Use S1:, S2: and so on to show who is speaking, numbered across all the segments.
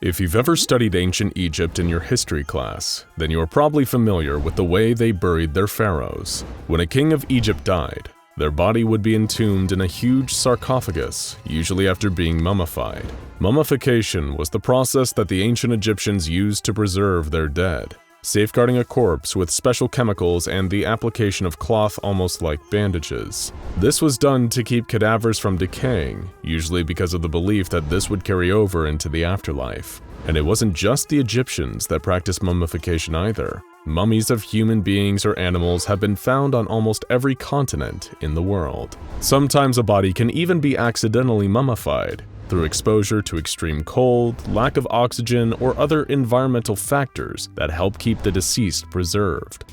S1: If you've ever studied ancient Egypt in your history class, then you are probably familiar with the way they buried their pharaohs. When a king of Egypt died, their body would be entombed in a huge sarcophagus, usually after being mummified. Mummification was the process that the ancient Egyptians used to preserve their dead, safeguarding a corpse with special chemicals and the application of cloth almost like bandages. This was done to keep cadavers from decaying, usually because of the belief that this would carry over into the afterlife. And it wasn't just the Egyptians that practiced mummification either. Mummies of human beings or animals have been found on almost every continent in the world. Sometimes a body can even be accidentally mummified through exposure to extreme cold, lack of oxygen, or other environmental factors that help keep the deceased preserved.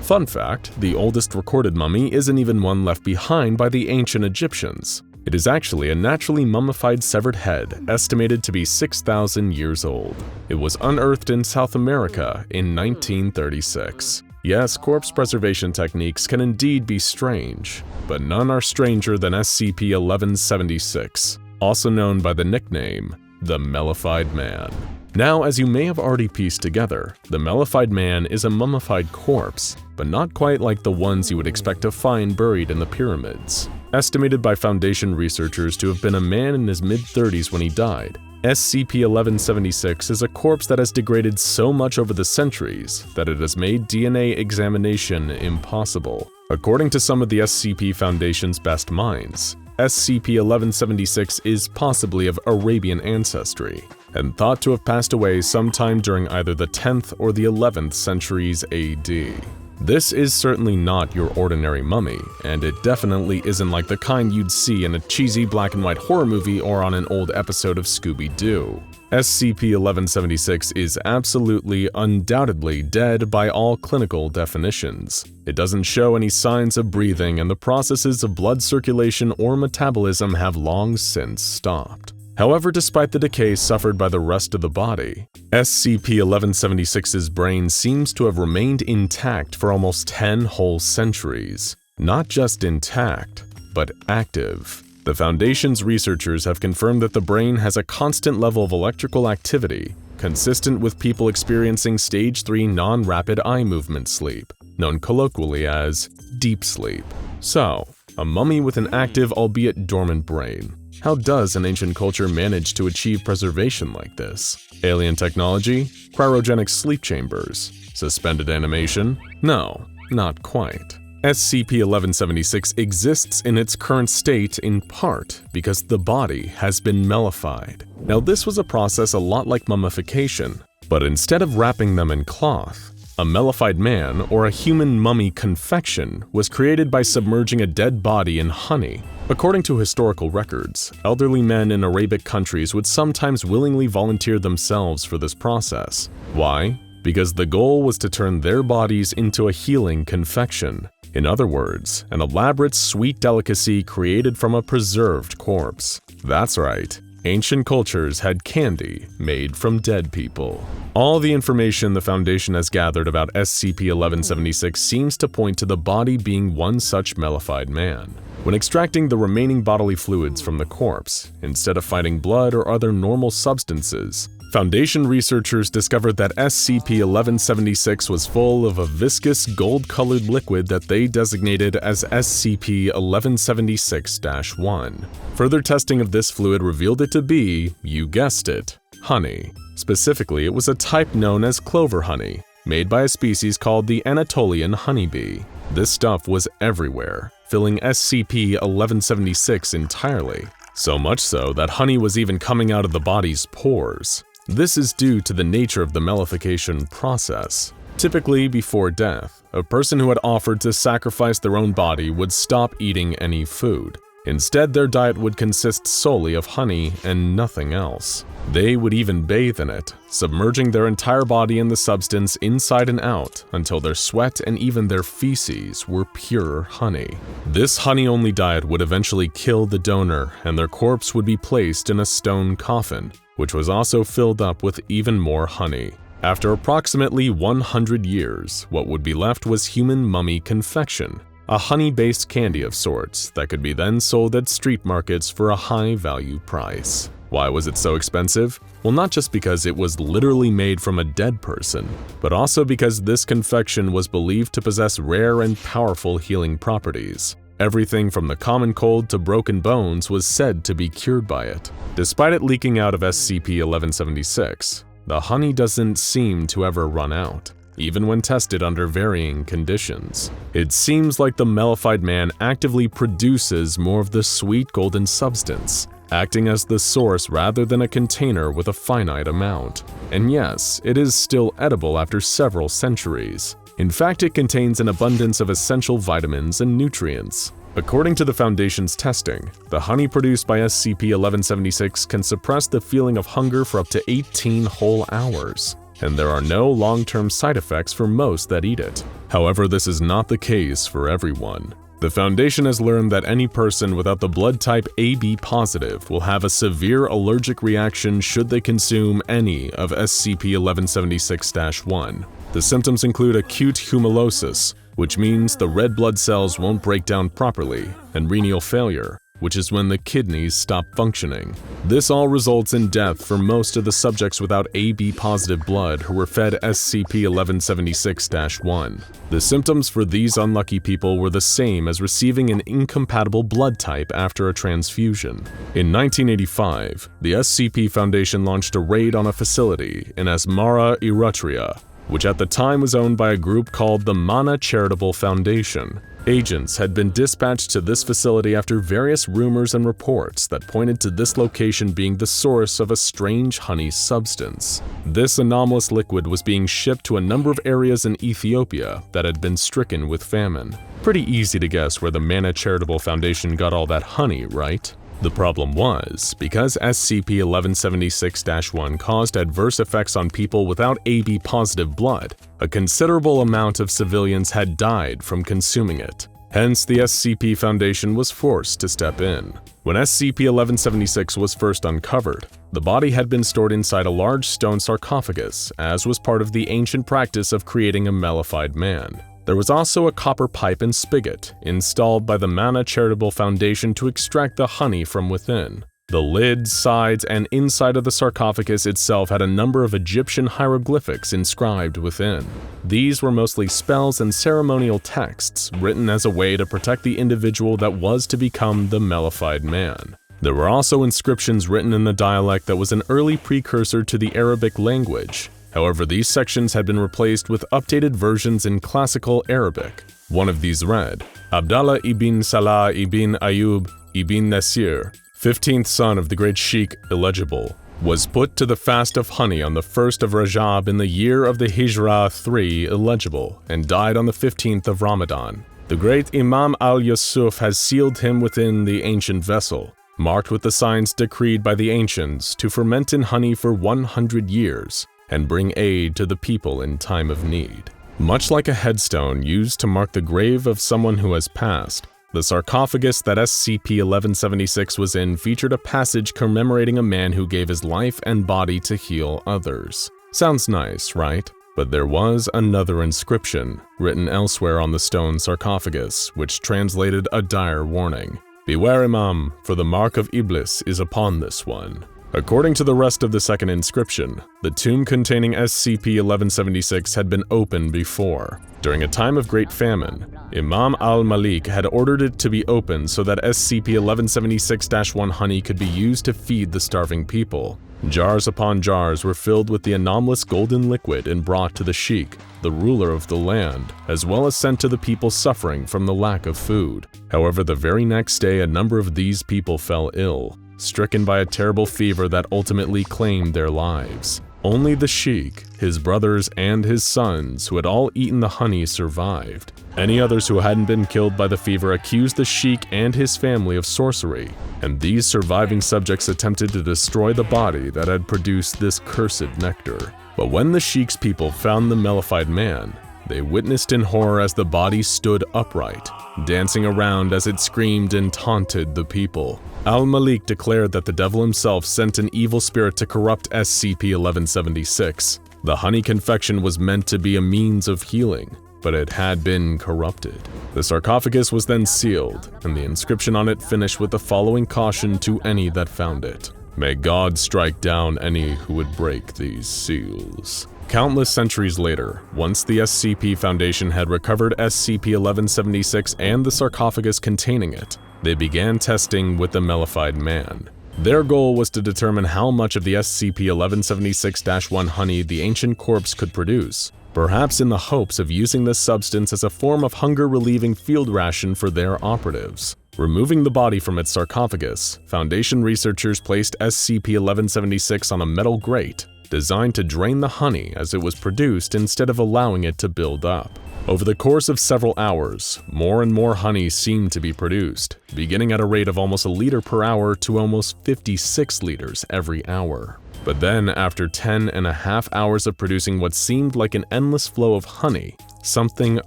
S1: Fun fact, the oldest recorded mummy isn't even one left behind by the ancient Egyptians. It is actually a naturally mummified severed head, estimated to be 6,000 years old. It was unearthed in South America in 1936. Yes, corpse preservation techniques can indeed be strange, but none are stranger than SCP-1176. Also known by the nickname, the Mellified Man. Now, as you may have already pieced together, the Mellified Man is a mummified corpse, but not quite like the ones you would expect to find buried in the pyramids. Estimated by Foundation researchers to have been a man in his mid-30s when he died, SCP-1176 is a corpse that has degraded so much over the centuries that it has made DNA examination impossible. According to some of the SCP Foundation's best minds, SCP-1176 is possibly of Arabian ancestry, and thought to have passed away sometime during either the 10th or the 11th centuries AD. This is certainly not your ordinary mummy, and it definitely isn't like the kind you'd see in a cheesy black and white horror movie or on an old episode of Scooby-Doo. SCP-1176 is absolutely, undoubtedly dead by all clinical definitions. It doesn't show any signs of breathing, and the processes of blood circulation or metabolism have long since stopped. However, despite the decay suffered by the rest of the body, SCP-1176's brain seems to have remained intact for almost 10 whole centuries. Not just intact, but active. The Foundation's researchers have confirmed that the brain has a constant level of electrical activity, consistent with people experiencing Stage 3 non-rapid eye movement sleep, known colloquially as deep sleep. So, a mummy with an active albeit dormant brain. How does an ancient culture manage to achieve preservation like this? Alien technology? Cryogenic sleep chambers? Suspended animation? No, not quite. SCP-1176 exists in its current state in part because the body has been mellified. Now, this was a process a lot like mummification, but instead of wrapping them in cloth, a mellified man, or a human mummy confection, was created by submerging a dead body in honey. According to historical records, elderly men in Arabic countries would sometimes willingly volunteer themselves for this process. Why? Because the goal was to turn their bodies into a healing confection. In other words, an elaborate sweet delicacy created from a preserved corpse. That's right. Ancient cultures had candy made from dead people. All the information the Foundation has gathered about SCP-1176 seems to point to the body being one such mellified man. When extracting the remaining bodily fluids from the corpse, instead of finding blood or other normal substances, Foundation researchers discovered that SCP-1176 was full of a viscous gold-colored liquid that they designated as SCP-1176-1. Further testing of this fluid revealed it to be, you guessed it, honey. Specifically, it was a type known as clover honey, made by a species called the Anatolian honeybee. This stuff was everywhere, filling SCP-1176 entirely. So much so that honey was even coming out of the body's pores. This is due to the nature of the mellification process. Typically, before death, a person who had offered to sacrifice their own body would stop eating any food. Instead, their diet would consist solely of honey and nothing else. They would even bathe in it, submerging their entire body in the substance inside and out until their sweat and even their feces were pure honey. This honey-only diet would eventually kill the donor, and their corpse would be placed in a stone coffin, which was also filled up with even more honey. After approximately 100 years, what would be left was human mummy confection, a honey-based candy of sorts that could be then sold at street markets for a high-value price. Why was it so expensive? Well, not just because it was literally made from a dead person, but also because this confection was believed to possess rare and powerful healing properties. Everything from the common cold to broken bones was said to be cured by it. Despite it leaking out of SCP-1176, the honey doesn't seem to ever run out, even when tested under varying conditions. It seems like the Mellified Man actively produces more of the sweet golden substance, acting as the source rather than a container with a finite amount. And yes, it is still edible after several centuries. In fact, it contains an abundance of essential vitamins and nutrients. According to the Foundation's testing, the honey produced by SCP-1176 can suppress the feeling of hunger for up to 18 whole hours, and there are no long-term side effects for most that eat it. However, this is not the case for everyone. The Foundation has learned that any person without the blood type AB positive will have a severe allergic reaction should they consume any of SCP-1176-1. The symptoms include acute hemolysis, which means the red blood cells won't break down properly, and renal failure, which is when the kidneys stop functioning. This all results in death for most of the subjects without AB-positive blood who were fed SCP-1176-1. The symptoms for these unlucky people were the same as receiving an incompatible blood type after a transfusion. In 1985, the SCP Foundation launched a raid on a facility in Asmara, Eritrea, which at the time was owned by a group called the Mana Charitable Foundation. Agents had been dispatched to this facility after various rumors and reports that pointed to this location being the source of a strange honey substance. This anomalous liquid was being shipped to a number of areas in Ethiopia that had been stricken with famine. Pretty easy to guess where the Mana Charitable Foundation got all that honey, right? The problem was, because SCP-1176-1 caused adverse effects on people without AB-positive blood, a considerable amount of civilians had died from consuming it. Hence, the SCP Foundation was forced to step in. When SCP-1176 was first uncovered, the body had been stored inside a large stone sarcophagus, as was part of the ancient practice of creating a Mellified Man. There was also a copper pipe and spigot installed by the Mana Charitable Foundation to extract the honey from within. The lid, sides, and inside of the sarcophagus itself had a number of Egyptian hieroglyphics inscribed within. These were mostly spells and ceremonial texts written as a way to protect the individual that was to become the Mellified Man. There were also inscriptions written in the dialect that was an early precursor to the Arabic language. However, these sections had been replaced with updated versions in classical Arabic. One of these read, Abdallah ibn Salah ibn Ayyub ibn Nasir, 15th son of the great Sheikh Illegible, was put to the fast of honey on the 1st of Rajab in the year of the Hijra 3 Illegible, and died on the 15th of Ramadan. The great Imam al-Yusuf has sealed him within the ancient vessel, marked with the signs decreed by the ancients to ferment in honey for 100 years, and bring aid to the people in time of need. Much like a headstone used to mark the grave of someone who has passed, the sarcophagus that SCP-1176 was in featured a passage commemorating a man who gave his life and body to heal others. Sounds nice, right? But there was another inscription, written elsewhere on the stone sarcophagus, which translated a dire warning. Beware, Imam, for the mark of Iblis is upon this one. According to the rest of the second inscription, the tomb containing SCP-1176 had been opened before. During a time of great famine, Imam al-Malik had ordered it to be opened so that SCP-1176-1 honey could be used to feed the starving people. Jars upon jars were filled with the anomalous golden liquid and brought to the sheikh, the ruler of the land, as well as sent to the people suffering from the lack of food. However, the very next day a number of these people fell ill, stricken by a terrible fever that ultimately claimed their lives. Only the sheikh, his brothers, and his sons, who had all eaten the honey, survived. Any others who hadn't been killed by the fever accused the sheikh and his family of sorcery, and these surviving subjects attempted to destroy the body that had produced this cursed nectar. But when the sheikh's people found the Mellified Man, they witnessed in horror as the body stood upright, dancing around as it screamed and taunted the people. Al-Malik declared that the devil himself sent an evil spirit to corrupt SCP-1176. The honey confection was meant to be a means of healing, but it had been corrupted. The sarcophagus was then sealed, and the inscription on it finished with the following caution to any that found it. May God strike down any who would break these seals. Countless centuries later, once the SCP Foundation had recovered SCP-1176 and the sarcophagus containing it, they began testing with the Mellified Man. Their goal was to determine how much of the SCP-1176-1 honey the ancient corpse could produce, perhaps in the hopes of using this substance as a form of hunger-relieving field ration for their operatives. Removing the body from its sarcophagus, Foundation researchers placed SCP-1176 on a metal grate, designed to drain the honey as it was produced instead of allowing it to build up. Over the course of several hours, more and more honey seemed to be produced, beginning at a rate of almost a liter per hour to almost 56 liters every hour. But then, after 10.5 hours of producing what seemed like an endless flow of honey, something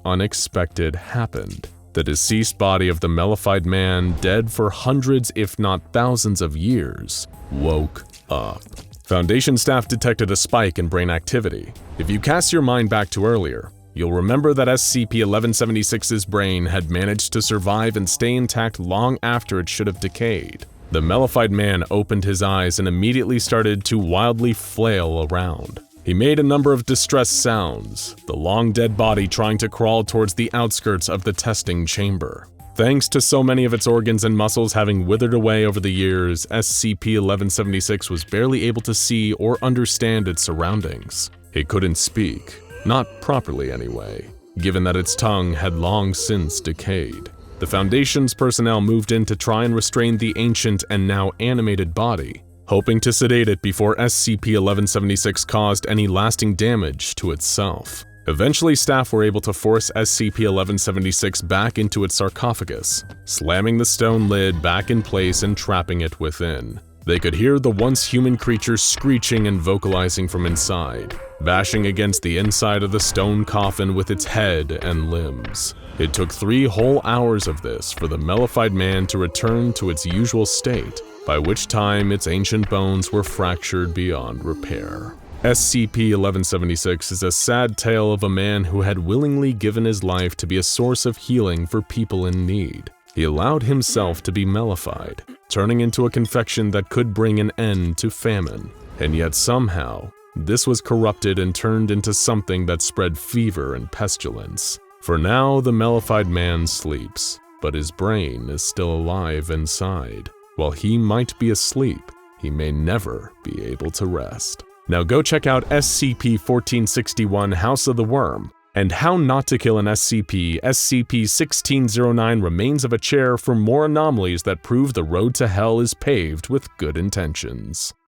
S1: unexpected happened. The deceased body of the Mellified Man, dead for hundreds if not thousands of years, woke up. Foundation staff detected a spike in brain activity. If you cast your mind back to earlier, you'll remember that SCP-1176's brain had managed to survive and stay intact long after it should have decayed. The Mellified Man opened his eyes and immediately started to wildly flail around. He made a number of distressed sounds, the long dead body trying to crawl towards the outskirts of the testing chamber. Thanks to so many of its organs and muscles having withered away over the years, SCP-1176 was barely able to see or understand its surroundings. It couldn't speak, not properly anyway, given that its tongue had long since decayed. The Foundation's personnel moved in to try and restrain the ancient and now animated body, hoping to sedate it before SCP-1176 caused any lasting damage to itself. Eventually, staff were able to force SCP-1176 back into its sarcophagus, slamming the stone lid back in place and trapping it within. They could hear the once human creature screeching and vocalizing from inside, bashing against the inside of the stone coffin with its head and limbs. It took 3 whole hours of this for the Mellified Man to return to its usual state, by which time its ancient bones were fractured beyond repair. SCP-1176 is a sad tale of a man who had willingly given his life to be a source of healing for people in need. He allowed himself to be mellified, turning into a confection that could bring an end to famine. And yet somehow, this was corrupted and turned into something that spread fever and pestilence. For now, the Mellified Man sleeps, but his brain is still alive inside. While he might be asleep, he may never be able to rest. Now go check out SCP-1461 House of the Worm, and How Not to Kill an SCP, SCP-1609 Remains of a Chair for more anomalies that prove the road to hell is paved with good intentions.